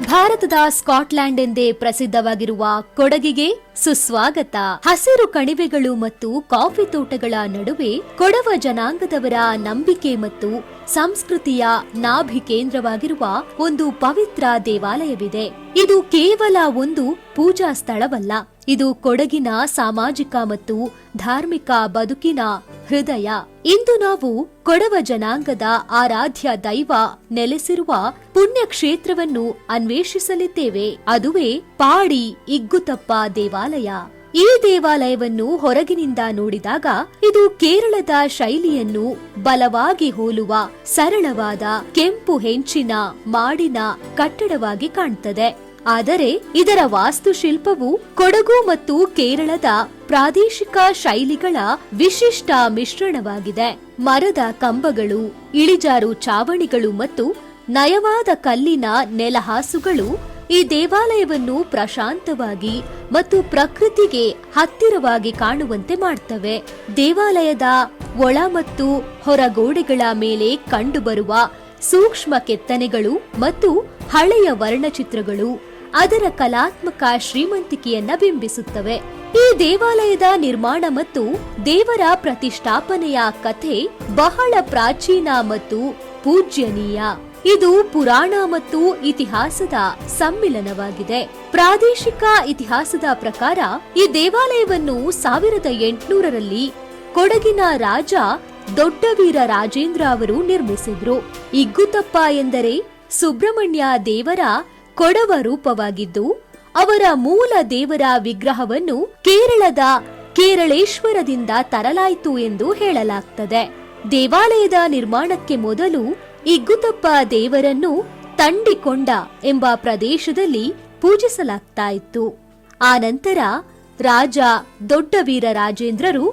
ಭಾರತದ ಸ್ಕಾಟ್ಲ್ಯಾಂಡ್ ಎಂದೇ ಪ್ರಸಿದ್ಧವಾಗಿರುವ ಕೊಡಗಿಗೆ ಸುಸ್ವಾಗತ. ಹಸಿರು ಕಣಿವೆಗಳು ಮತ್ತು ಕಾಫಿ ತೋಟಗಳ ನಡುವೆ ಕೊಡವ ಜನಾಂಗದವರ ನಂಬಿಕೆ ಮತ್ತು ಸಂಸ್ಕೃತಿಯ ನಾಭಿ ಕೇಂದ್ರವಾಗಿರುವ ಒಂದು ಪವಿತ್ರ ದೇವಾಲಯವಿದೆ. ಇದು ಕೇವಲ ಒಂದು ಪೂಜಾ ಸ್ಥಳವಲ್ಲ, ಇದು ಕೊಡಗಿನ ಸಾಮಾಜಿಕ ಮತ್ತು ಧಾರ್ಮಿಕ ಬದುಕಿನ ಹೃದಯ. ಇಂದು ನಾವು ಕೊಡವ ಜನಾಂಗದ ಆರಾಧ್ಯ ದೈವ ನೆಲೆಸಿರುವ ಪುಣ್ಯಕ್ಷೇತ್ರವನ್ನು ಅನ್ವೇಷಿಸಲಿದ್ದೇವೆ. ಅದುವೇ ಪಾಡಿ ಇಗ್ಗುತಪ್ಪ ದೇವಾಲಯ. ಈ ದೇವಾಲಯವನ್ನು ಹೊರಗಿನಿಂದ ನೋಡಿದಾಗ ಇದು ಕೇರಳದ ಶೈಲಿಯನ್ನು ಬಲವಾಗಿ ಹೋಲುವ ಸರಳವಾದ ಕೆಂಪು ಹೆಂಚಿನ ಮಾಡಿನ ಕಟ್ಟಡವಾಗಿ ಕಾಣುತ್ತದೆ. ಆದರೆ ಇದರ ವಾಸ್ತುಶಿಲ್ಪವು ಕೊಡಗು ಮತ್ತು ಕೇರಳದ ಪ್ರಾದೇಶಿಕ ಶೈಲಿಗಳ ವಿಶಿಷ್ಟ ಮಿಶ್ರಣವಾಗಿದೆ. ಮರದ ಕಂಬಗಳು, ಇಳಿಜಾರು ಚಾವಣಿಗಳು ಮತ್ತು ನಯವಾದ ಕಲ್ಲಿನ ನೆಲಹಾಸುಗಳು ಈ ದೇವಾಲಯವನ್ನು ಪ್ರಶಾಂತವಾಗಿ ಮತ್ತು ಪ್ರಕೃತಿಗೆ ಹತ್ತಿರವಾಗಿ ಕಾಣುವಂತೆ ಮಾಡ್ತವೆ. ದೇವಾಲಯದ ಒಳ ಮತ್ತು ಹೊರಗೋಡೆಗಳ ಮೇಲೆ ಕಂಡುಬರುವ ಸೂಕ್ಷ್ಮ ಕೆತ್ತನೆಗಳು ಮತ್ತು ಹಳೆಯ ವರ್ಣಚಿತ್ರಗಳು ಅದರ ಕಲಾತ್ಮಕ ಶ್ರೀಮಂತಿಕೆಯನ್ನ ಬಿಂಬಿಸುತ್ತವೆ. ಈ ದೇವಾಲಯದ ನಿರ್ಮಾಣ ಮತ್ತು ದೇವರ ಪ್ರತಿಷ್ಠಾಪನೆಯ ಕಥೆ ಬಹಳ ಪ್ರಾಚೀನ ಮತ್ತು ಪೂಜ್ಯನೀಯ. ಇದು ಪುರಾಣ ಮತ್ತು ಇತಿಹಾಸದ ಸಮ್ಮಿಲನವಾಗಿದೆ. ಪ್ರಾದೇಶಿಕ ಇತಿಹಾಸದ ಪ್ರಕಾರ ಈ ದೇವಾಲಯವನ್ನು 1800ರಲ್ಲಿ ಕೊಡಗಿನ ರಾಜ ದೊಡ್ಡವೀರ ರಾಜೇಂದ್ರ ಅವರು ನಿರ್ಮಿಸಿದ್ರು. ಇಗ್ಗುತಪ್ಪ ಎಂದರೆ ಸುಬ್ರಹ್ಮಣ್ಯ ದೇವರ ಕೊಡವ ರೂಪವಾಗಿದ್ದು, ಅವರ ಮೂಲ ದೇವರ ವಿಗ್ರಹವನ್ನು ಕೇರಳದ ಕೇರಳೇಶ್ವರದಿಂದ ತರಲಾಯಿತು ಎಂದು ಹೇಳಲಾಗ್ತದೆ. ದೇವಾಲಯದ ನಿರ್ಮಾಣಕ್ಕೆ ಮೊದಲು ಇಗ್ಗುತಪ್ಪ ದೇವರನ್ನು ತಂಡಿಕೊಂಡ ಎಂಬ ಪ್ರದೇಶದಲ್ಲಿ ಪೂಜಿಸಲಾಗ್ತಾ ಇತ್ತು. ಆನಂತರ ರಾಜ ದೊಡ್ಡವೀರ ರಾಜೇಂದ್ರರು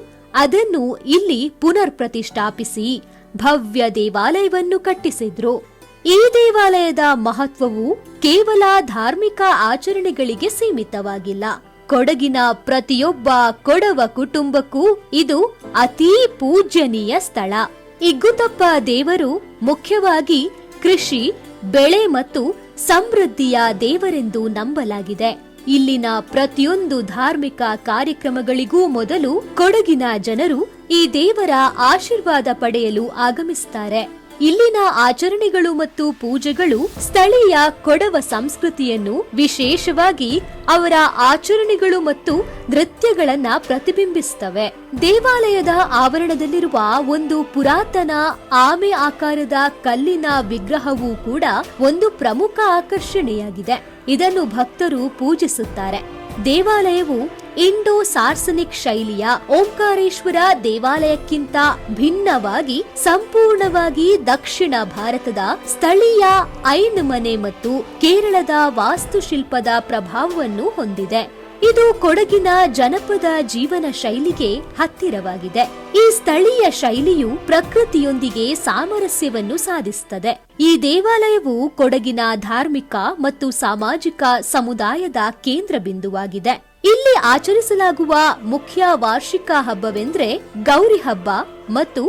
ಅದನ್ನು ಇಲ್ಲಿ ಪುನರ್ ಪ್ರತಿಷ್ಠಾಪಿಸಿ ಭವ್ಯ ದೇವಾಲಯವನ್ನು ಕಟ್ಟಿಸಿದ್ರು. ಈ ದೇವಾಲಯದ ಮಹತ್ವವು ಕೇವಲ ಧಾರ್ಮಿಕ ಆಚರಣೆಗಳಿಗೆ ಸೀಮಿತವಾಗಿಲ್ಲ. ಕೊಡಗಿನ ಪ್ರತಿಯೊಬ್ಬ ಕೊಡವ ಕುಟುಂಬಕ್ಕೂ ಇದು ಅತೀ ಪೂಜ್ಯನೀಯ ಸ್ಥಳ. ಇಗ್ಗುತಪ್ಪ ದೇವರು ಮುಖ್ಯವಾಗಿ ಕೃಷಿ, ಬೆಳೆ ಮತ್ತು ಸಮೃದ್ಧಿಯ ದೇವರೆಂದು ನಂಬಲಾಗಿದೆ. ಇಲ್ಲಿನ ಪ್ರತಿಯೊಂದು ಧಾರ್ಮಿಕ ಕಾರ್ಯಕ್ರಮಗಳಿಗೂ ಮೊದಲು ಕೊಡಗಿನ ಜನರು ಈ ದೇವರ ಆಶೀರ್ವಾದ ಪಡೆಯಲು ಆಗಮಿಸುತ್ತಾರೆ. ಇಲ್ಲಿನ ಆಚರಣೆಗಳು ಮತ್ತು ಪೂಜೆಗಳು ಸ್ಥಳೀಯ ಕೊಡವ ಸಂಸ್ಕೃತಿಯನ್ನು, ವಿಶೇಷವಾಗಿ ಅವರ ಆಚರಣೆಗಳು ಮತ್ತು ನೃತ್ಯಗಳನ್ನ ಪ್ರತಿಬಿಂಬಿಸುತ್ತವೆ. ದೇವಾಲಯದ ಆವರಣದಲ್ಲಿರುವ ಒಂದು ಪುರಾತನ ಆಮೆ ಆಕಾರದ ಕಲ್ಲಿನ ವಿಗ್ರಹವೂ ಕೂಡ ಒಂದು ಪ್ರಮುಖ ಆಕರ್ಷಣೆಯಾಗಿದೆ. ಇದನ್ನು ಭಕ್ತರು ಪೂಜಿಸುತ್ತಾರೆ. ದೇವಾಲಯವು ಇಂಡೋ ಸಾರ್ಸನಿಕ್ ಶೈಲಿಯ ಓಂಕಾರೇಶ್ವರ ದೇವಾಲಯಕ್ಕಿಂತ ಭಿನ್ನವಾಗಿ ಸಂಪೂರ್ಣವಾಗಿ ದಕ್ಷಿಣ ಭಾರತದ ಸ್ಥಳೀಯ ಐನ್ ಮನೆ ಮತ್ತು ಕೇರಳದ ವಾಸ್ತುಶಿಲ್ಪದ ಪ್ರಭಾವವನ್ನು ಹೊಂದಿದೆ. ಇದು ಕೊಡಗಿನ ಜನಪದ ಜೀವನ ಶೈಲಿಗೆ ಹತ್ತಿರವಾಗಿದೆ. ಈ ಸ್ಥಳೀಯ ಶೈಲಿಯು ಪ್ರಕೃತಿಯೊಂದಿಗೆ ಸಾಮರಸ್ಯವನ್ನು ಸಾಧಿಸುತ್ತದೆ. ಈ ದೇವಾಲಯವು ಕೊಡಗಿನ ಧಾರ್ಮಿಕ ಮತ್ತು ಸಾಮಾಜಿಕ ಸಮುದಾಯದ ಕೇಂದ್ರ ಬಿಂದುವಾಗಿದೆ. ಇಲ್ಲಿ ಆಚರಿಸಲಾಗುವ ಮುಖ್ಯ ವಾರ್ಷಿಕ ಹಬ್ಬವೆಂದರೆ ಗೌರಿ ಹಬ್ಬ ಮತ್ತು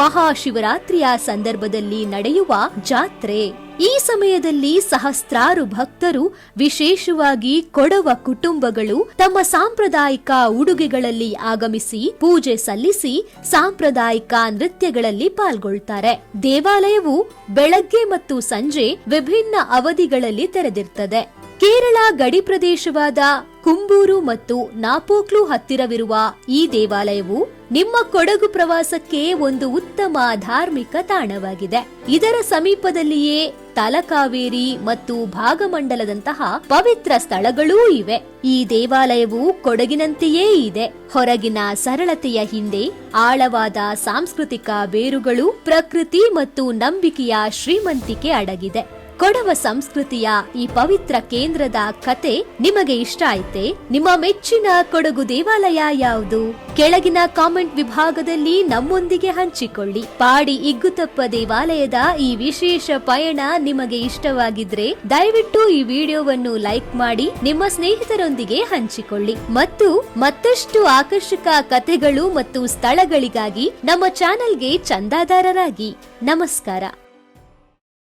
ಮಹಾಶಿವರಾತ್ರಿಯ ಸಂದರ್ಭದಲ್ಲಿ ನಡೆಯುವ ಜಾತ್ರೆ. ಈ ಸಮಯದಲ್ಲಿ ಸಹಸ್ರಾರು ಭಕ್ತರು, ವಿಶೇಷವಾಗಿ ಕೊಡವ ಕುಟುಂಬಗಳು, ತಮ್ಮ ಸಾಂಪ್ರದಾಯಿಕ ಉಡುಗೆಗಳಲ್ಲಿ ಆಗಮಿಸಿ ಪೂಜೆ ಸಲ್ಲಿಸಿ ಸಾಂಪ್ರದಾಯಿಕ ನೃತ್ಯಗಳಲ್ಲಿ ಪಾಲ್ಗೊಳ್ತಾರೆ. ದೇವಾಲಯವು ಬೆಳಗ್ಗೆ ಮತ್ತು ಸಂಜೆ ವಿಭಿನ್ನ ಅವಧಿಗಳಲ್ಲಿ ತೆರೆದಿರ್ತದೆ. ಕೇರಳ ಗಡಿ ಪ್ರದೇಶವಾದ ಕುಂಬೂರು ಮತ್ತು ನಾಪೋಕ್ಲು ಹತ್ತಿರವಿರುವ ಈ ದೇವಾಲಯವು ನಿಮ್ಮ ಕೊಡಗು ಪ್ರವಾಸಕ್ಕೆ ಒಂದು ಉತ್ತಮ ಧಾರ್ಮಿಕ ತಾಣವಾಗಿದೆ. ಇದರ ಸಮೀಪದಲ್ಲಿಯೇ ತಲಕಾವೇರಿ ಮತ್ತು ಭಾಗಮಂಡಲದಂತಹ ಪವಿತ್ರ ಸ್ಥಳಗಳೂ ಇವೆ. ಈ ದೇವಾಲಯವು ಕೊಡಗಿನಂತೆಯೇ ಇದೆ. ಹೊರಗಿನ ಸರಳತೆಯ ಹಿಂದೆ ಆಳವಾದ ಸಾಂಸ್ಕೃತಿಕ ಬೇರುಗಳು, ಪ್ರಕೃತಿ ಮತ್ತು ನಂಬಿಕೆಯ ಶ್ರೀಮಂತಿಕೆ ಅಡಗಿದೆ. ಕೊಡವ ಸಂಸ್ಕೃತಿಯ ಈ ಪವಿತ್ರ ಕೇಂದ್ರದ ಕತೆ ನಿಮಗೆ ಇಷ್ಟ ಆಯ್ತೆ? ನಿಮ್ಮ ಮೆಚ್ಚಿನ ಕೊಡಗು ದೇವಾಲಯ ಯಾವುದು? ಕೆಳಗಿನ ಕಾಮೆಂಟ್ ವಿಭಾಗದಲ್ಲಿ ನಮ್ಮೊಂದಿಗೆ ಹಂಚಿಕೊಳ್ಳಿ. ಪಾಡಿ ಇಗ್ಗುತಪ್ಪ ದೇವಾಲಯದ ಈ ವಿಶೇಷ ಪಯಣ ನಿಮಗೆ ಇಷ್ಟವಾಗಿದ್ರೆ ದಯವಿಟ್ಟು ಈ ವಿಡಿಯೋವನ್ನು ಲೈಕ್ ಮಾಡಿ ನಿಮ್ಮ ಸ್ನೇಹಿತರೊಂದಿಗೆ ಹಂಚಿಕೊಳ್ಳಿ. ಮತ್ತು ಮತ್ತಷ್ಟು ಆಕರ್ಷಕ ಕಥೆಗಳು ಮತ್ತು ಸ್ಥಳಗಳಿಗಾಗಿ ನಮ್ಮ ಚಾನೆಲ್ಗೆ ಚಂದಾದಾರರಾಗಿ. ನಮಸ್ಕಾರ.